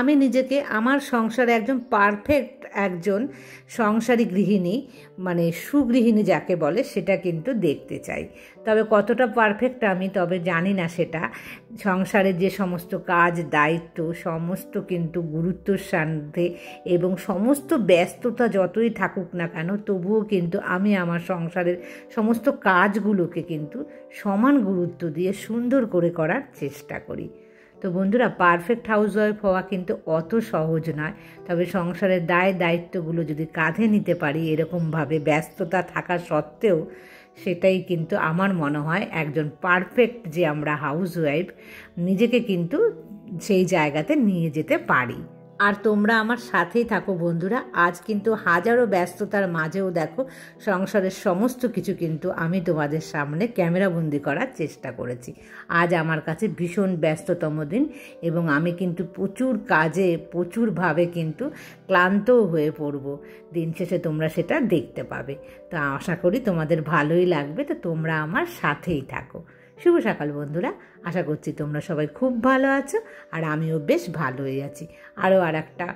আমি নিজেকে আমার সংসারে একজন পারফেক্ট একজন সংসারী গৃহিণী, মানে সুগৃহিণী যাকে বলে, সেটা কিন্তু দেখতে চাই। তবে কতটা পারফেক্ট আমি তবে জানি না সেটা। সংসারের যে সমস্ত কাজ দায়িত্ব সমস্ত কিন্তু গুরুত্বর সাথে এবং সমস্ত ব্যস্ততা যতই থাকুক না কেন, তবুও কিন্তু আমি আমার সংসারের সমস্ত কাজগুলোকে কিন্তু সমান গুরুত্ব দিয়ে সুন্দর করে করার চেষ্টা করি। তো বন্ধুরা, পারফেক্ট হাউসওয়াইফ হওয়া কিন্তু অত সহজ নয়। তবে সংসারের দায় দায়িত্বগুলো যদি কাঁধে নিতে পারি এরকমভাবে ব্যস্ততা থাকা সত্ত্বেও, সেটাই কিন্তু আমার মনে হয় একজন পারফেক্ট যে আমরা হাউসওয়াইফ নিজেকে কিন্তু সেই জায়গাতে নিয়ে যেতে পারি। আর তোমরা আমার সাথেই থাকো বন্ধুরা। আজ কিন্তু হাজারো ব্যস্ততার মাঝেও দেখো সংসারের সমস্ত কিছু কিন্তু আমি তোমাদের সামনে ক্যামেরাবন্দি করার চেষ্টা করেছি। আজ আমার কাছে ভীষণ ব্যস্ততম দিন এবং আমি কিন্তু প্রচুর কাজে প্রচুরভাবে কিন্তু ক্লান্তও হয়ে পড়ব। দিন শেষে তোমরা সেটা দেখতে পাবে। তো আশা করি তোমাদের ভালোই লাগবে। তো তোমরা আমার সাথেই থাকো। শুভ সকাল বন্ধুরা, আশা করছি তোমরা সবাই খুব ভালো আছো আর আমিও বেশ ভালোই আছি। আর একটা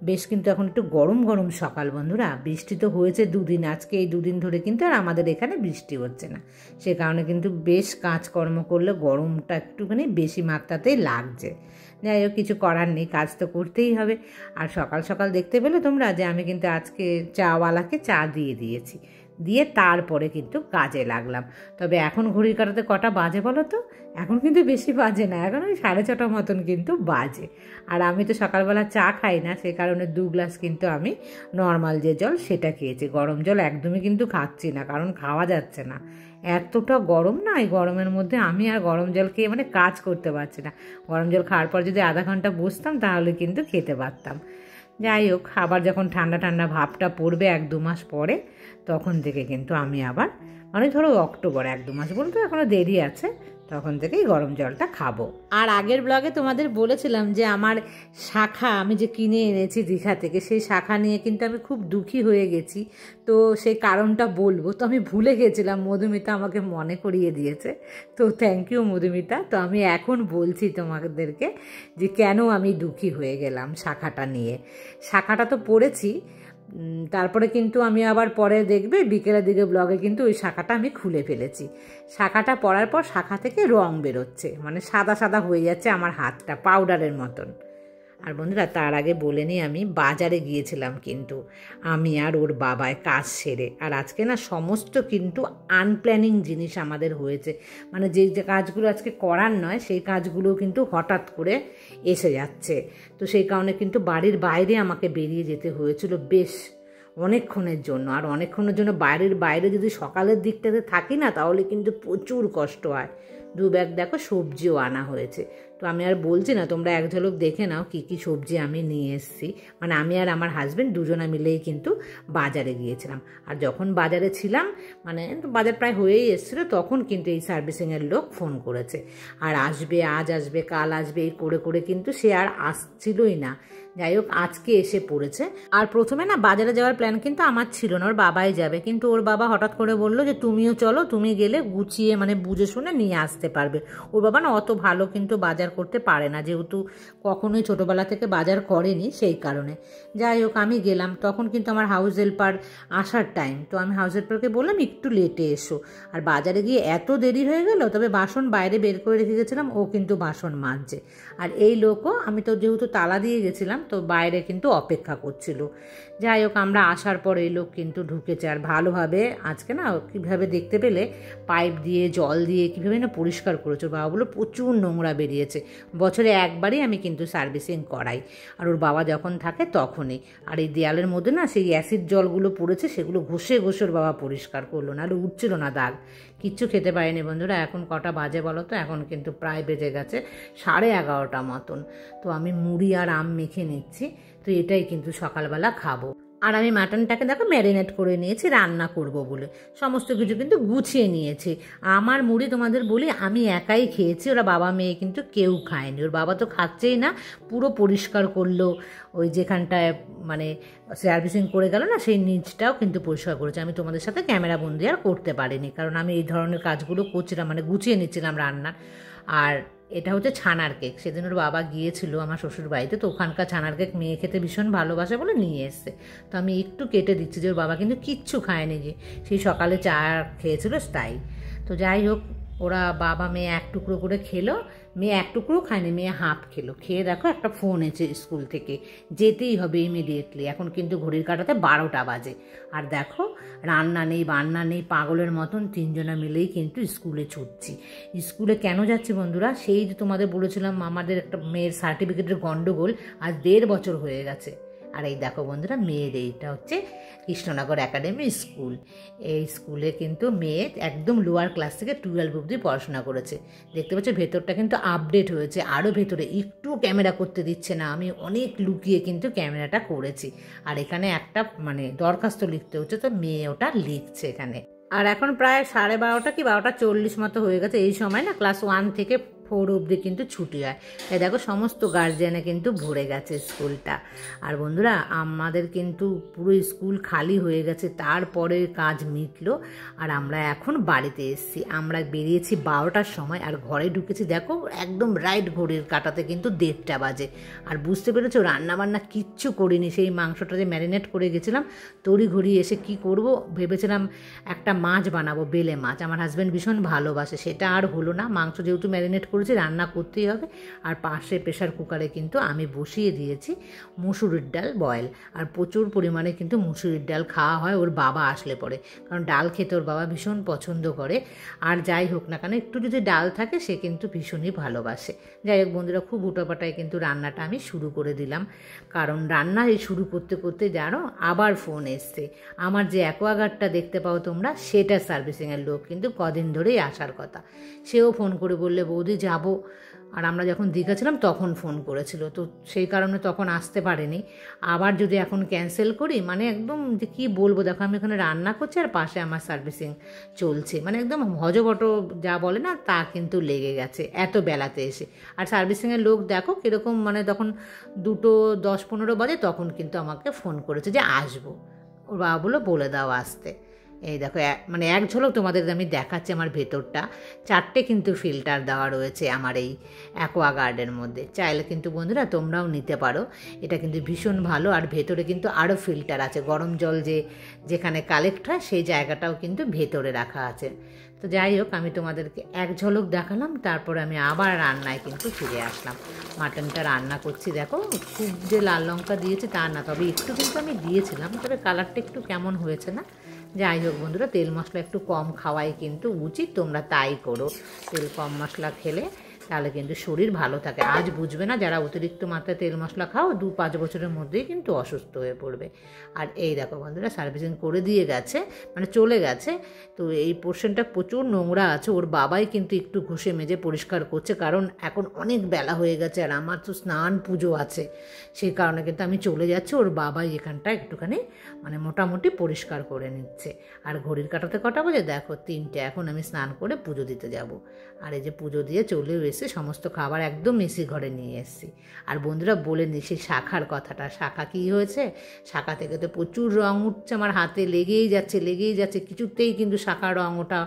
বেশ কিন্তু এখন একটু গরম গরম সকাল বন্ধুরা। বৃষ্টি তো হয়েছে দুদিন, আজকে এই দুদিন ধরে কিন্তু আর আমাদের এখানে বৃষ্টি হচ্ছে না। সে কারণে কিন্তু বেশ কাজকর্ম করলে গরমটা একটুখানি বেশি মাত্রাতেই লাগছে। যাই হোক, কিছু করার নেই, কাজ তো করতেই হবে। আর সকাল সকাল দেখতে পেলে তোমরা যে আমি কিন্তু আজকে চাওয়ালাকে চা দিয়েছি, দিয়ে তারপরে কিন্তু কাজে লাগলাম। তবে এখন ঘড়ির কাঁটাতে কটা বাজে বলো তো? এখন কিন্তু বেশি বাজে না, এখন ওই 6:30 মতন কিন্তু বাজে। আর আমি তো সকালবেলা চা খাই না, সে কারণে 2 গ্লাস কিন্তু আমি নর্মাল যে জল সেটা খেয়েছি। গরম জল একদমই কিন্তু খাচ্ছি না, কারণ খাওয়া যাচ্ছে না, এতটা গরম না। এই গরমের মধ্যে আমি আর গরম জল খেয়ে মানে কাজ করতে পারছি না। গরম জল খাওয়ার পর যদি আধা ঘন্টা বসতাম তাহলে কিন্তু খেতে পারতাম। যাই হোক, আবার যখন ঠান্ডা ঠান্ডা ভাবটা পড়বে 1-2 মাস পরে, তখন থেকে কিন্তু আমি আবার মানে ধরো অক্টোবর, 1-2 মাস বলতে এখনও দেরি আছে, তখন থেকেই গরম জলটা খাবো। আর আগের ব্লগে তোমাদের বলেছিলাম যে আমার শাখা আমি যে কিনে এনেছি দীঘা থেকে, সেই শাখা নিয়ে কিন্তু আমি খুব দুঃখী হয়ে গেছি। তো সেই কারণটা বলবো, তো আমি ভুলে গেছিলাম, মধুমিতা আমাকে মনে করিয়ে দিয়েছে। তো থ্যাংক ইউ মধুমিতা। তো আমি এখন বলছি তোমাদেরকে যে কেন আমি দুঃখী হয়ে গেলাম শাখাটা নিয়ে। শাখাটা তো পড়েছি, তারপরে কিন্তু আমি আবার পরে দেখবে বিকেলের দিকে ব্লগে কিন্তু ওই শাখাটা আমি খুলে ফেলেছি। শাখাটা পরার পর শাখা থেকে রং বেরোচ্ছে, মানে সাদা সাদা হয়ে যাচ্ছে আমার হাতটা, পাউডারের মতন। আর বন্ধুরা, তার আগে বলে নিই, আমি বাজারে গিয়েছিলাম কিন্তু আমি আর ওর বাবায় কাজ সেরে। আর আজকে না সমস্ত কিন্তু আনপ্ল্যানিং জিনিস আমাদের হয়েছে, মানে যে যে কাজগুলো আজকে করার নয় সেই কাজগুলো কিন্তু হঠাৎ করে এসে যাচ্ছে। তো সেই কারণে কিন্তু বাড়ির বাইরে আমাকে বেরিয়ে যেতে হয়েছিল বেশ অনেকক্ষণের জন্য। আর অনেকক্ষণের জন্য বাড়ির বাইরে যদি সকালের দিকটাতে থাকি না, তাহলে কিন্তু প্রচুর কষ্ট হয়। 2 ব্যাগ দেখো সবজিও আনা হয়েছে। তো আমি আর বলছি না, তোমরা এক ঝলক দেখে নাও কী কী সবজি আমি নিয়ে এসেছি। মানে আমি আর আমার হাজব্যান্ড দুজনে মিলেই কিন্তু বাজারে গিয়েছিলাম। আর যখন বাজারে ছিলাম, মানে বাজার প্রায় হয়েই এসেছিলো, তখন কিন্তু এই সার্ভিসিংয়ের লোক ফোন করেছে। আর আসবে, আজ আসবে, কাল আসবে, এই করে করে কিন্তু সে আর আসছিলই না। যাই হোক, আজকে এসে পড়েছে। আর প্রথমে না বাজারে যাওয়ার প্ল্যান কিন্তু আমার ছিল না, ওর বাবাই যাবে। কিন্তু ওর বাবা হঠাৎ করে বললো যে তুমিও চলো, তুমি গেলে গুছিয়ে মানে বুঝে শুনে নিয়ে আসতে পারবে। ওর বাবা না অত ভালো কিন্তু বাজার করতে পারে না, যেহেতু কখনোই ছোটোবেলা থেকে বাজার করেনি, সেই কারণে। যাই হোক, আমি গেলাম। তখন কিন্তু আমার হাউস হেল্পার আসার টাইম। তো আমি হাউস হেল্পারকে বললাম একটু লেটে এসো। আর বাজারে গিয়ে এত দেরি হয়ে গেল। তবে বাসন বাইরে বের করে রেখে গেছিলাম, ও কিন্তু বাসন মাজছে। আর এই লোকও, আমি তো যেহেতু তালা দিয়ে গেছিলাম, তো বাইরে কিন্তু অপেক্ষা করছিল। যাই হোক, আমরা আসার পর এই লোক কিন্তু ঢুকেছে। আর ভালোভাবে আজকে না কীভাবে দেখতে পেলে পাইপ দিয়ে জল দিয়ে কীভাবে না পরিষ্কার করেছে। বাবা বলো প্রচুর নোংরা বেরিয়েছে। বছরে একবারই আমি কিন্তু সার্ভিসিং করাই, আর ওর বাবা যখন থাকে তখনই। আর এই দেয়ালের মধ্যে না সেই অ্যাসিড জলগুলো পড়েছে, সেগুলো ঘষে ঘষে ওর বাবা পরিষ্কার করলো, নাহলে উঠছিল না দাগ। কিচ্ছু খেতে পারিনি বন্ধুরা। এখন কটা বাজে বলো তো? এখন কিন্তু প্রায় বেজে গেছে 11:30 মতন। তো আমি মুড়ি আর আম মেখে নিচ্ছি। তো এটাই কিন্তু সকালবেলা খাবো। আর আমি মাটনটাকে দেখো ম্যারিনেট করে নিয়েছি রান্না করব বলে, সমস্ত কিছু কিন্তু গুছিয়ে নিয়েছি। আমার মুড়ি তোমাদের বলি আমি একাই খেয়েছি, ওরা বাবা মেয়ে কিন্তু কেউ খায়নি। ওর বাবা তো খাচ্ছেই না, পুরো পরিষ্কার করলো। ওই যেখানটায় মানে সার্ভিসিং করে গেল না, সেই নিচটাও কিন্তু পরিষ্কার করেছে। আমি তোমাদের সাথে ক্যামেরা বন্দি আর করতে পারিনি, কারণ আমি এই ধরনের কাজগুলো করছিলাম, মানে গুছিয়ে নিচ্ছিলাম রান্নার। আর এটা হচ্ছে ছানার কেক। সেদিন ওর বাবা গিয়েছিল আমার শ্বশুর বাড়িতে, তো ওখানকার ছানার কেক মেয়ে খেতে ভীষণ ভালোবাসে বলে নিয়ে এসছে। তো আমি একটু কেটে দিচ্ছি, যে ওর বাবা কিন্তু কিচ্ছু খায়নি, যে সেই সকালে চা খেয়েছিল তাই। তো যাই হোক, ওরা বাবা মেয়ে এক টুকরো করে খেলো। মেয়ে এক টুকরো খায়নি, মেয়ে হাফ খেলো। খেয়ে দেখো একটা ফোন এসেছে স্কুল থেকে, যেতেই হবে ইমিডিয়েটলি। এখন কিন্তু ঘড়ির কাঁটাতে 12টা বাজে। আর দেখো, রান্না নেই বান্না নেই, পাগলের মতন তিনজনা মিলেই কিন্তু স্কুলে ছুটছি। স্কুলে কেন যাচ্ছি বন্ধুরা? সেই যে তোমাদের বলেছিলাম আমাদের একটা মেয়ের সার্টিফিকেটের গন্ডগোল, আজ 1.5 বছর হয়ে গেছে। আর এই দেখো বন্ধুরা, মেয়ের এইটা হচ্ছে কৃষ্ণনগর একাডেমি স্কুল। এই স্কুলে কিন্তু মেয়ে একদম লোয়ার ক্লাস থেকে 12 অবধি পড়াশোনা করেছে। দেখতে পাচ্ছ ভেতরটা কিন্তু আপডেট হয়েছে, আরও ভেতরে একটু ক্যামেরা করতে দিচ্ছে না। আমি অনেক লুকিয়ে কিন্তু ক্যামেরাটা করেছি। আর এখানে একটা দরখাস্ত লিখতে হচ্ছে, তো মেয়ে ওটা লিখছে এখানে। আর এখন প্রায় 12:30 কি 12:40 মতো হয়ে গেছে। এই সময় না ক্লাস 1 থেকে 4 অবধি কিন্তু ছুটি হয়। তাই দেখো সমস্ত গার্জিয়ানে কিন্তু ভরে গেছে স্কুলটা। আর বন্ধুরা, আমাদের কিন্তু পুরো স্কুল খালি হয়ে গেছে, তারপরে কাজ মিটলো। আর আমরা এখন বাড়িতে এসেছি। আমরা বেরিয়েছি 12টার সময়, আর ঘরে ঢুকেছি দেখো একদম রাইট ঘড়ির কাঁটাতে কিন্তু 1:30টা বাজে। আর বুঝতে পেরেছো, রান্নাবান্না কিচ্ছু করিনি। সেই মাংসটা যে ম্যারিনেট করে গেছিলাম, তড়ি ঘড়ি এসে কি করব ভেবেছিলাম একটা মাছ বানাবো, বেলে মাছ। আমার হাজব্যান্ড ভীষণ ভালোবাসে, সেটা আর হলো না। মাংস যেহেতু ম্যারিনেট করেছি, রান্না করতেই হবে। আর পাশে প্রেশার কুকারে কিন্তু আমি বসিয়ে দিয়েছি মুসুরির ডাল বয়েল। আর প্রচুর পরিমাণে কিন্তু মুসুরির ডাল খাওয়া হয় ওর বাবা আসলে পরে, কারণ ডাল খেতে ওর বাবা ভীষণ পছন্দ করে। আর যাই হোক না কেন, একটু যদি ডাল থাকে সে কিন্তু ভীষণই ভালোবাসে। যাই হোক বন্ধুরা, খুব উটোপাটায় কিন্তু রান্নাটা আমি শুরু করে দিলাম। কারণ রান্না এই শুরু করতে করতে জানো আবার ফোন এসছে। আমার যে অ্যাকোয়াগার্ডটা দেখতে পাও তোমরা, সেটা সার্ভিসিংয়ের লোক কিন্তু কদিন ধরেই আসার কথা। সেও ফোন করে বললে বৌদি যাব। আর আমরা যখন দীঘা ছিলাম তখন ফোন করেছিল, তো সেই কারণে তখন আসতে পারেনি। আবার যদি এখন ক্যান্সেল করি, একদম যে কী বলবো, দেখো আমি এখানে রান্না করছি আর পাশে আমার সার্ভিসিং চলছে, একদম হজবট যা বলে না তা কিন্তু লেগে গেছে এত বেলাতে এসে। আর সার্ভিসিংয়ের লোক দেখো কীরকম, তখন 2:10-15 বাজে, তখন কিন্তু আমাকে ফোন করেছে যে আসবো। ওর বাবা বলে দাও আসতে। এই দেখো এক ঝলক তোমাদের আমি দেখাচ্ছি আমার ভেতরটা। 4টে কিন্তু ফিল্টার দেওয়া রয়েছে আমার এই অ্যাকোয়াগার্ডের মধ্যে। চাইলে কিন্তু বন্ধুরা তোমরাও নিতে পারো, এটা কিন্তু ভীষণ ভালো। আর ভেতরে কিন্তু আরও ফিল্টার আছে, গরম জল যেখানে কালেক্ট হয় সেই জায়গাটাও কিন্তু ভেতরে রাখা আছে। তো যাই হোক, আমি তোমাদেরকে এক ঝলক দেখালাম, তারপর আমি আবার রান্নায় কিন্তু ফিরে আসলাম। মাটনটা রান্না করছি, দেখো খুব যে লাল লঙ্কা দিয়েছি তা না, তবে একটু কিন্তু আমি দিয়েছিলাম, তবে কালারটা একটু কেমন হয়েছে না। যাই হোক বন্ধুরা, তেল মশলা একটু কম খাওয়াই কিন্তু উচিত, তোমরা তাই করো। তেল কম মশলা খেলে তাহলে কিন্তু শরীর ভালো থাকে। আজ বুঝবে না, যারা অতিরিক্ত মাত্রায় তেল মশলা খাও 2-5 বছরের মধ্যেই কিন্তু অসুস্থ হয়ে পড়বে। আর এই দেখো বন্ধুরা, সার্ভিসিং করে দিয়ে গেছে, চলে গেছে। তো এই পোর্শনটা প্রচুর নোংরা আছে, ওর বাবাই কিন্তু একটু ঘষে মেজে পরিষ্কার করছে, কারণ এখন অনেক বেলা হয়ে গেছে আর আমার তো স্নান পুজো আছে। সেই কারণে কিন্তু আমি চলে যাচ্ছি, ওর বাবাই এখানটা একটুখানি মোটামুটি পরিষ্কার করে নিচ্ছে। আর ঘড়ির কাঁটাতে কটা বাজে দেখো, 3টে। এখন আমি স্নান করে পুজো দিতে যাব। আর এই যে পুজো দিয়ে চলেও এসে সমস্ত খাবার একদম এসি ঘরে নিয়ে এসেছি। আর বন্ধুরা বলে নি সেই শাখার কথাটা, শাখা কী হয়েছে, শাখা থেকে তো প্রচুর রং উঠছে, আমার হাতে লেগেই যাচ্ছে, কিছুতেই কিন্তু শাখার রং ওটা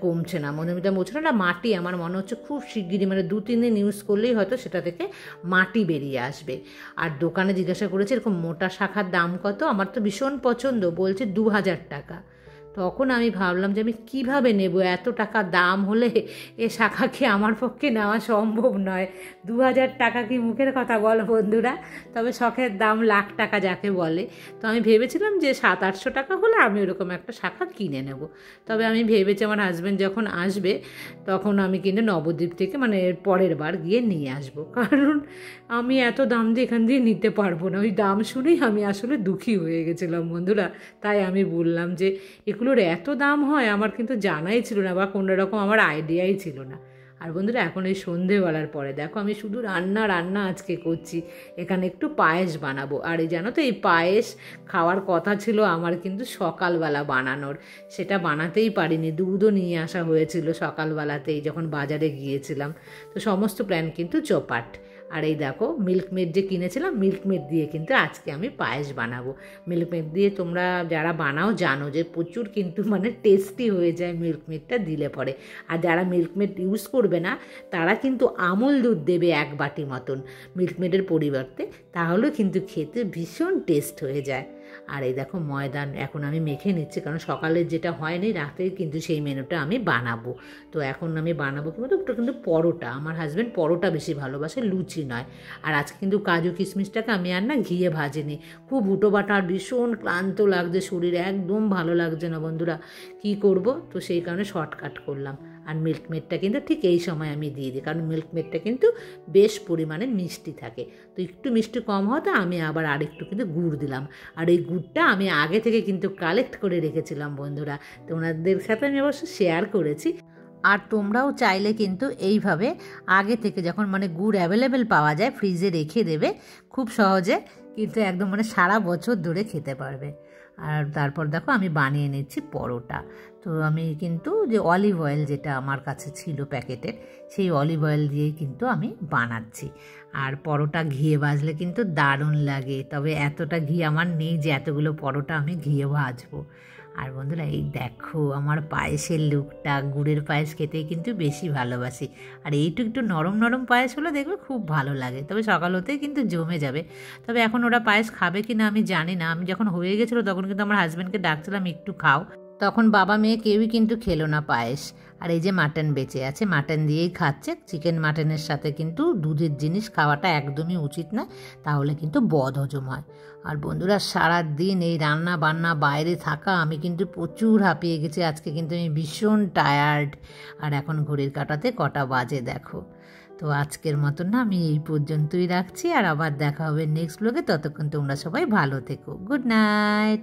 কমছে না। মধুমিতা বলছিল না মাটি, আমার মনে হচ্ছে খুব শিগগিরই 2-3 দিন ইউজ করলেই হয়তো সেটা থেকে মাটি বেরিয়ে আসবে। আর দোকানে জিজ্ঞাসা করেছে এরকম মোটা শাখার দাম কত, আমার তো ভীষণ পছন্দ, বলছে 2000 টাকা। তখন আমি ভাবলাম যে আমি কীভাবে নেব, এত টাকা দাম হলে এ শাখা কি আমার পক্ষে নেওয়া সম্ভব নয়। 2000 টাকা কি মুখের কথা বলো বন্ধুরা, তবে শখের দাম লাখ টাকা যাকে বলে। তো আমি ভেবেছিলাম যে 700-800 টাকা হলে আমি ওরকম একটা শাখা কিনে নেব। তবে আমি ভেবেছি আমার হাজব্যান্ড যখন আসবে তখন আমি কিন্তু নবদ্বীপ থেকে পরের বার গিয়ে নিয়ে আসবো, কারণ আমি এত দাম দিয়ে এখান দিয়ে নিতে পারবো না। ওই দাম শুনেই আমি আসলে দুঃখী হয়ে গেছিলাম বন্ধুরা। তাই আমি বললাম যে এগুলোর এত দাম হয়, আমার কিন্তু জানাই ছিল না, বা কোনোরকম আমার আইডিয়াই ছিল না। আর বন্ধুরা, এখন এই সন্ধেবেলার পরে দেখো আমি শুধু রান্না আজকে করছি। এখানে একটু পায়েস বানাবো। আর এই জানো তো, এই পায়েস খাওয়ার কথা ছিল আমার কিন্তু সকালবেলা বানানোর, সেটা বানাতেই পারিনি। দুধও নিয়ে আসা হয়েছিল সকালবেলাতেই যখন বাজারে গিয়েছিলাম। তো সমস্ত প্ল্যান কিন্তু চোপাট। আর এই দেখো মিল্কমেড যে কিনেছিলাম, মিল্কমেড দিয়ে কিন্তু আজকে আমি পায়েস বানাবো। মিল্কমেড দিয়ে তোমরা যারা বানাও জানো যে প্রচুর কিন্তু মানে টেস্টি হয়ে যায় মিল্কমেডটা দিলে পরে। আর যারা মিল্কমেড ইউজ করবে না তারা কিন্তু আমুল দুধ দেবে 1 বাটি মতন মিল্কমেডের পরিবর্তে, তাহলেও কিন্তু খেতে ভীষণ টেস্ট হয়ে যায়। আর এই দেখো ময়দা এখন আমি মেখে নিচ্ছি, কারণ সকালে যেটা হয়নি রাতে কিন্তু সেই মেনুটা আমি বানাবো। তো এখন আমি বানাবো কিন্তু পরোটা। আমার হাজব্যান্ড পরোটা বেশি ভালোবাসে, লুচি নয়। আর আজকে কিন্তু কাজু কিশমিশটাকে আমি আর না ঘিয়ে ভাজিনি, খুব হুটো বাটা, আর ভীষণ ক্লান্ত লাগছে শরীর, একদম ভালো লাগছে না বন্ধুরা, কি করব। তো সেই কারণে শর্টকাট করলাম। আর মিল্কমেডটা কিন্তু ঠিক এই সময় আমি দিয়ে দিই, কারণ মিল্কমেডটা কিন্তু বেশ পরিমাণে মিষ্টি থাকে। তো একটু মিষ্টি কম হতো, আমি আবার আরেকটু কিন্তু গুড় দিলাম। আর এই গুড়টা আমি আগে থেকে কিন্তু কালেক্ট করে রেখেছিলাম বন্ধুরা, তো ওনাদের সাথে আমি অবশ্য শেয়ার করেছি। আর তোমরাও চাইলে কিন্তু এইভাবে আগে থেকে যখন মানে গুড় অ্যাভেলেবেল পাওয়া যায় ফ্রিজে রেখে দেবে, খুব সহজে কিন্তু একদম মানে সারা বছর ধরে খেতে পারবে। আর তারপর দেখো আমি বানিয়ে নিচ্ছি পরোটা। তো আমি কিন্তু যে অলিভ অয়েল যেটা আমার কাছে ছিল প্যাকেটের, সেই অলিভ অয়েল দিয়েই কিন্তু আমি বানাচ্ছি। আর পরোটা ঘিয়ে ভাজলে কিন্তু দারুণ লাগে, তবে এতটা ঘি আমার নেই যে এতগুলো পরোটা আমি ঘিয়ে ভাজবো। আর বন্ধুরা এই দেখো আমার পায়েসের লুকটা, গুড়ের পায়েস খেতেই কিন্তু বেশি ভালোবাসি। আর এইটু একটু নরম নরম পায়েস হলে দেখবে খুব ভালো লাগে, তবে সকাল হতেই কিন্তু জমে যাবে। তবে এখন ওরা পায়েস খাবে কি না আমি জানি না। আমি যখন হয়ে গেছিলো তখন কিন্তু আমার হাজব্যান্ডকে ডাকছিলাম একটু খাও, তখন বাবা মেয়ে কেউই কিন্তু খেলো না পায়েস। আর এই যে মাটন বেঁচে আছে, মাটন দিয়েই খাচ্ছে। চিকেন মাটনের সাথে কিন্তু দুধের জিনিস খাওয়াটা একদমই উচিত না, তাহলে কিন্তু বদহজম হয়। আর বন্ধুরা সারা দিন এই রান্না বান্না বাইরে থাকা, আমি কিন্তু প্রচুর হাঁপিয়ে গেছি আজকে, কিন্তু আমি ভীষণ টায়ার্ড। আর এখন ঘড়ির কাঁটাতে কটা বাজে দেখো। তো আজকের মতন না আমি এই পর্যন্তই রাখছি, আর আবার দেখা হবে নেক্সট ব্লগে। ততক্ষণ তোমরা সবাই ভালো থেকো। Good night.